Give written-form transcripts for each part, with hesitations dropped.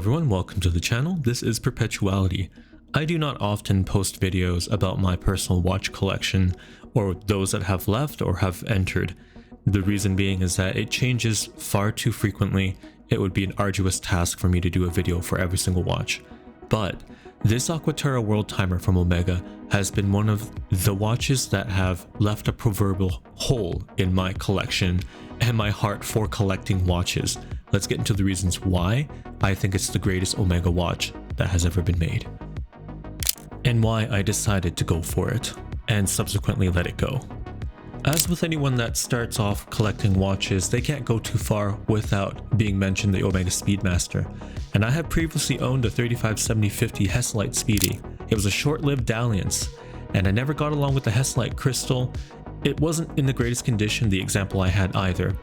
everyone, welcome to the channel. This is Perpetuality. I do not often post videos about my personal watch collection or those that have left or have entered. The reason being is that it changes far too frequently. It would be an arduous task for me to do a video for every single watch. But this Aqua Terra Worldtimer from Omega has been one of the watches that have left a proverbial hole in my collection and my heart for collecting watches. Let's get into the reasons why I think it's the greatest Omega watch that has ever been made, and why I decided to go for it and subsequently let it go. As with anyone that starts off collecting watches, they can't go too far without being mentioned the Omega Speedmaster. And I had previously owned a 3570-50 Hesalite Speedy. It was a short-lived dalliance, and I never got along with the Hesalite Crystal. It wasn't in the greatest condition, the example I had either.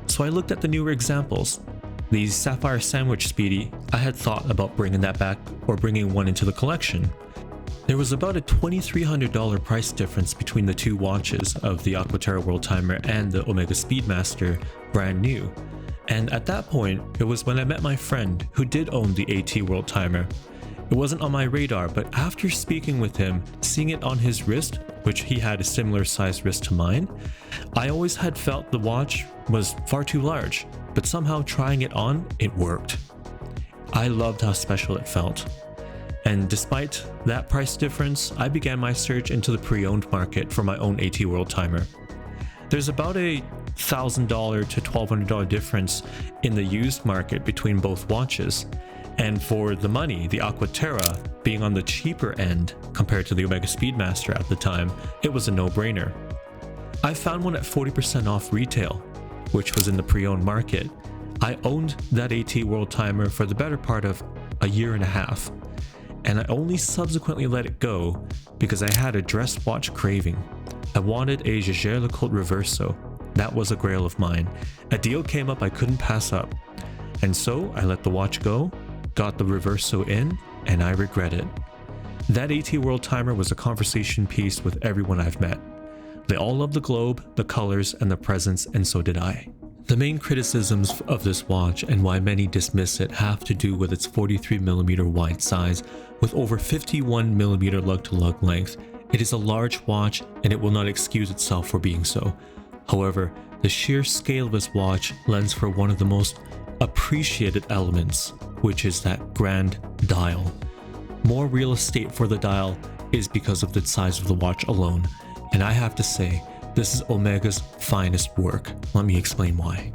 So I looked at the newer examples. The Sapphire Sandwich Speedy, I had thought about bringing that back or bringing one into the collection. There was about a $2,300 price difference between the two watches of the Aqua Terra Worldtimer and the Omega Speedmaster brand new. And at that point, it was when I met my friend who did own the AT Worldtimer. It wasn't on my radar, but after speaking with him, seeing it on his wrist, which he had a similar sized wrist to mine, I always had felt the watch was far too large, but somehow trying it on, it worked. I loved how special it felt. And despite that price difference, I began my search into the pre-owned market for my own AT Worldtimer. There's about a $1,000 to $1,200 difference in the used market between both watches. And for the money, the Aqua Terra being on the cheaper end compared to the Omega Speedmaster at the time, it was a no-brainer. I found one at 40% off retail, which was in the pre-owned market. I owned that AT Worldtimer for the better part of a year and a half, and I only subsequently let it go because I had a dress watch craving. I wanted a Jaeger-LeCoultre Reverso. That was a grail of mine. A deal came up I couldn't pass up, and so I let the watch go, got the Reverso in, and I regret it. That AT Worldtimer was a conversation piece with everyone I've met. They all love the globe, the colors, and the presence, and so did I. The main criticisms of this watch and why many dismiss it have to do with its 43mm wide size with over 51mm lug-to-lug length. It is a large watch and it will not excuse itself for being so. However, the sheer scale of this watch lends for one of the most appreciated elements, which is that grand dial. More real estate for the dial is because of the size of the watch alone, and I have to say, this is Omega's finest work. Let me explain why.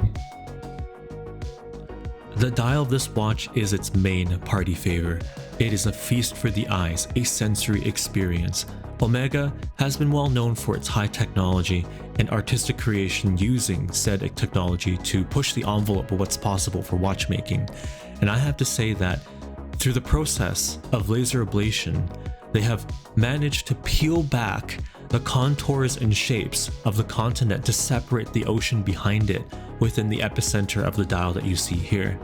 The dial of this watch is its main party favor. It is a feast for the eyes, a sensory experience. Omega has been well known for its high technology and artistic creation using said technology to push the envelope of what's possible for watchmaking. And I have to say that through the process of laser ablation, they have managed to peel back the contours and shapes of the continent to separate the ocean behind it within the epicenter of the dial that you see here.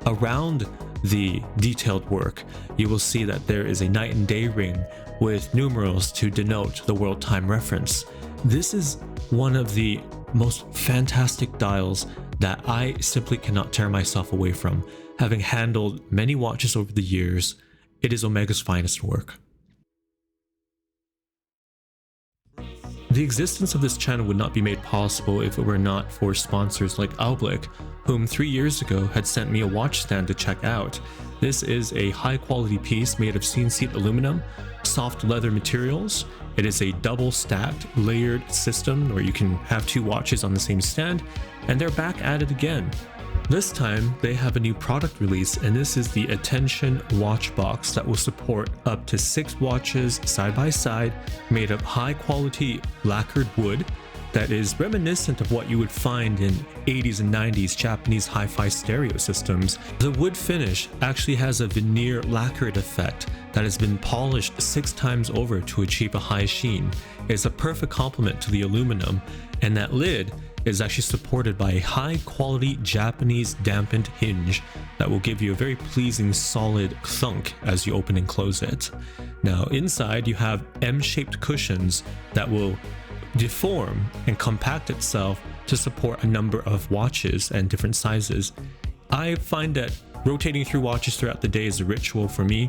Around the detailed work, you will see that there is a night and day ring with numerals to denote the world time reference. This is one of the most fantastic dials that I simply cannot tear myself away from. Having handled many watches over the years, it is Omega's finest work. The existence of this channel would not be made possible if it were not for sponsors like Aublick, whom 3 years ago had sent me a watch stand to check out. This is a high quality piece made of CNC aluminum, soft leather materials. It is a double stacked layered system where you can have two watches on the same stand, and they're back at it again. This time they have a new product release, and this is the Attention Watch Box that will support up to 6 watches side by side made of high quality lacquered wood that is reminiscent of what you would find in 80s and 90s Japanese hi-fi stereo systems. The wood finish actually has a veneer lacquered effect that has been polished 6 times over to achieve a high sheen. It's a perfect complement to the aluminum, and that lid is actually supported by a high quality Japanese dampened hinge that will give you a very pleasing solid thunk as you open and close it. Now inside you have M-shaped cushions that will deform and compact itself to support a number of watches and different sizes. I find that Rotating through watches throughout the day is a ritual for me,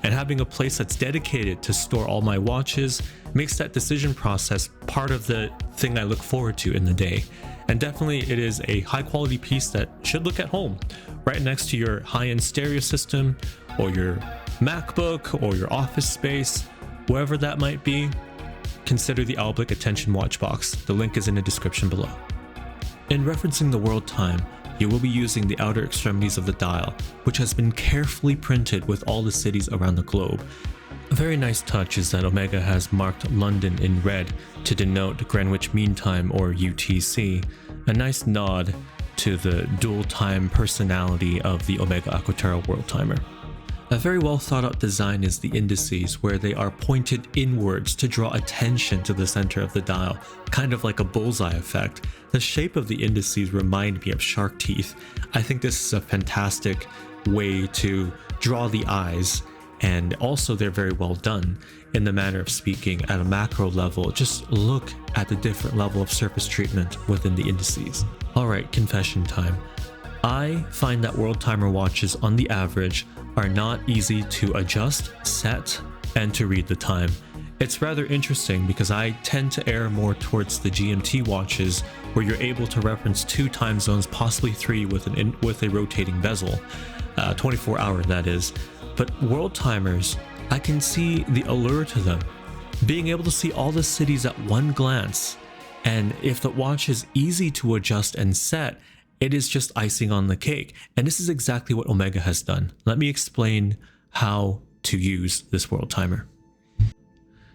and having a place that's dedicated to store all my watches makes that decision process part of the thing I look forward to in the day. And definitely it is a high quality piece that should look at home, right next to your high-end stereo system or your MacBook or your office space, wherever that might be. Consider the Alblick Attention Watch Box. The link is in the description below. In referencing the world time, you will be using the outer extremities of the dial, which has been carefully printed with all the cities around the globe. A very nice touch is that Omega has marked London in red to denote Greenwich Mean Time or UTC, a nice nod to the dual time personality of the Omega Aqua Terra Worldtimer. A very well thought out design is the indices, where they are pointed inwards to draw attention to the center of the dial, kind of like a bullseye effect. The shape of the indices remind me of shark teeth. I think this is a fantastic way to draw the eyes, and also they're very well done in the manner of speaking at a macro level. Just look at the different level of surface treatment within the indices. Alright, confession time. I find that Worldtimer watches on the average are not easy to adjust, set, and to read the time. It's rather interesting because I tend to err more towards the GMT watches, where you're able to reference 2 time zones, possibly 3 with a rotating bezel, 24-hour that is. But Worldtimers, I can see the allure to them, being able to see all the cities at one glance, and if the watch is easy to adjust and set, it is just icing on the cake. And this is exactly what Omega has done. Let me explain how to use this Worldtimer.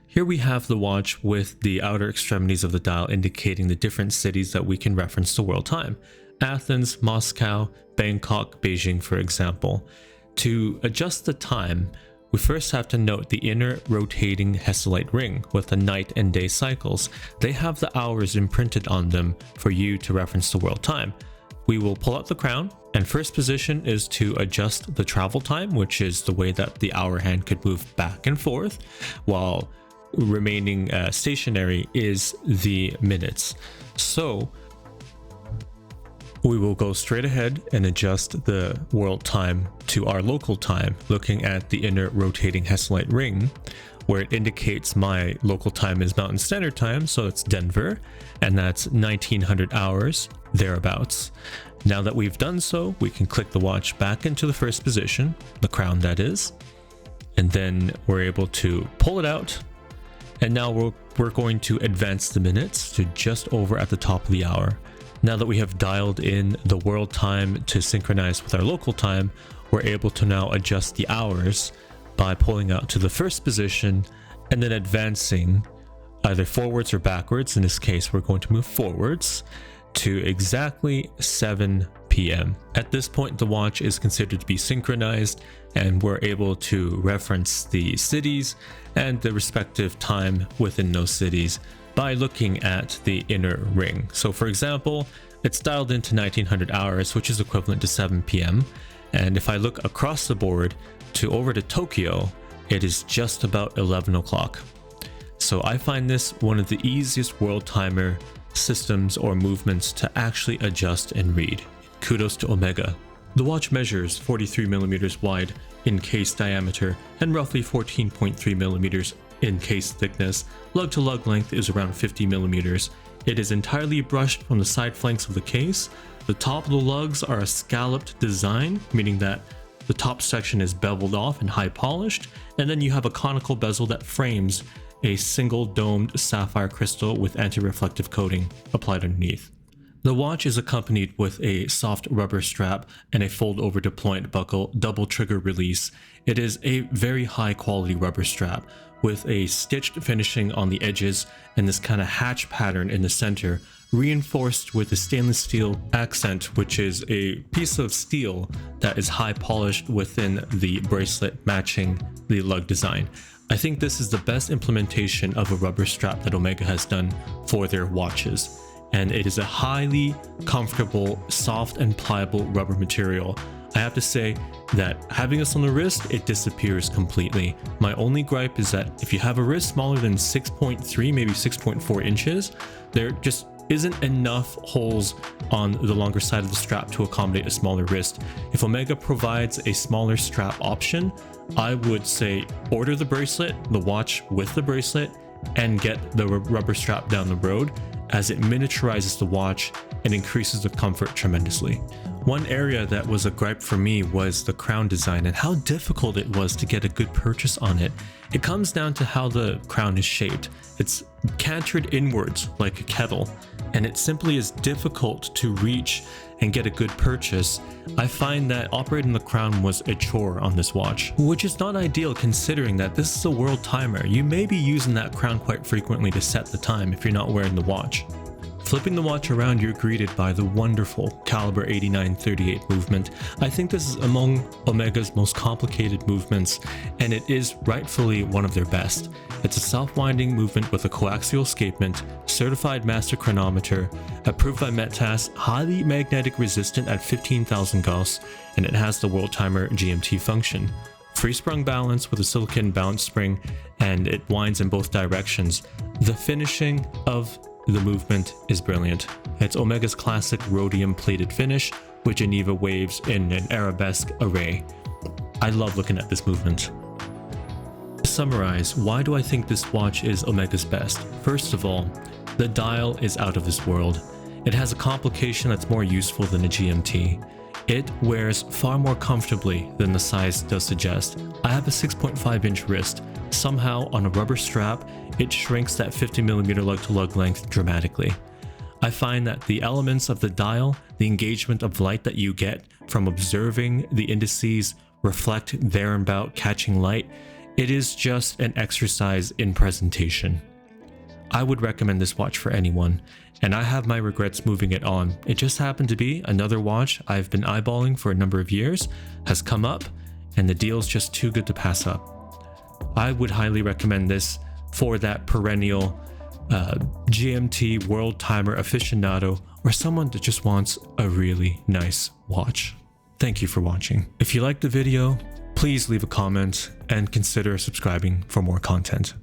Here we have the watch with the outer extremities of the dial indicating the different cities that we can reference to world time. Athens, Moscow, Bangkok, Beijing, for example. To adjust the time, we first have to note the inner rotating Hesselite ring with the night and day cycles. They have the hours imprinted on them for you to reference the world time. We will pull out the crown, and first position is to adjust the travel time, which is the way that the hour hand could move back and forth, while remaining stationary is the minutes. So we will go straight ahead and adjust the world time to our local time, looking at the inner rotating Hesselite ring, where it indicates my local time is Mountain Standard Time, so it's Denver, and that's 1900 hours, thereabouts. Now that we've done so, we can click the watch back into the first position, the crown that is, and then we're able to pull it out, and now we're going to advance the minutes to just over at the top of the hour. Now that we have dialed in the world time to synchronize with our local time, we're able to now adjust the hours by pulling out to the first position and then advancing either forwards or backwards. In this case, we're going to move forwards to exactly 7 p.m. At this point, the watch is considered to be synchronized, and we're able to reference the cities and the respective time within those cities by looking at the inner ring. So for example, it's dialed into 1900 hours, which is equivalent to 7 p.m. And if I look across the board to over to Tokyo, it is just about 11 o'clock. So I find this one of the easiest Worldtimer systems or movements to actually adjust and read. Kudos to Omega. The watch measures 43 millimeters wide in case diameter and roughly 14.3 millimeters in case thickness. Lug to lug length is around 50 millimeters. It is entirely brushed from the side flanks of the case. The top of the lugs are a scalloped design, meaning that the top section is beveled off and high polished, and then you have a conical bezel that frames a single domed sapphire crystal with anti-reflective coating applied underneath. The watch is accompanied with a soft rubber strap and a fold-over deployant buckle double trigger release. It is a very high quality rubber strap with a stitched finishing on the edges and this kind of hatch pattern in the center, reinforced with a stainless steel accent, which is a piece of steel that is high polished within the bracelet matching the lug design. I think this is the best implementation of a rubber strap that Omega has done for their watches, and it is a highly comfortable, soft and pliable rubber material. I have to say that having this on the wrist, it disappears completely. My only gripe is that if you have a wrist smaller than 6.3, maybe 6.4 inches, there just isn't enough holes on the longer side of the strap to accommodate a smaller wrist. If Omega provides a smaller strap option, I would say order the bracelet, the watch with the bracelet, and get the rubber strap down the road, as it miniaturizes the watch and increases the comfort tremendously. One area that was a gripe for me was the crown design and how difficult it was to get a good purchase on it. It comes down to how the crown is shaped. It's canted inwards like a kettle, and it simply is difficult to reach and get a good purchase. I find that operating the crown was a chore on this watch, which is not ideal considering that this is a world timer. You may be using that crown quite frequently to set the time if you're not wearing the watch. Flipping the watch around, you're greeted by the wonderful caliber 8938 movement. I think this is among Omega's most complicated movements, and it is rightfully one of their best. It's a self-winding movement with a coaxial escapement, certified master chronometer, approved by Metas, highly magnetic resistant at 15,000 Gauss, and it has the World Timer GMT function. Free sprung balance with a silicon bounce spring, and it winds in both directions. The finishing of the movement is brilliant. It's Omega's classic rhodium plated finish with Geneva waves in an arabesque array. I love looking at this movement. To summarize, why do I think this watch is Omega's best? First of all, the dial is out of this world. It has a complication that's more useful than a GMT. It wears far more comfortably than the size does suggest. I have a 6.5-inch wrist. Somehow, on a rubber strap, it shrinks that 50mm lug-to-lug length dramatically. I find that the elements of the dial, the engagement of light that you get from observing the indices reflect thereabout catching light, it is just an exercise in presentation. I would recommend this watch for anyone, and I have my regrets moving it on. It just happened to be another watch I've been eyeballing for a number of years, has come up, and the deal's just too good to pass up. I would highly recommend this for that perennial GMT world timer aficionado, or someone that just wants a really nice watch. Thank you for watching. If you liked the video, please leave a comment and consider subscribing for more content.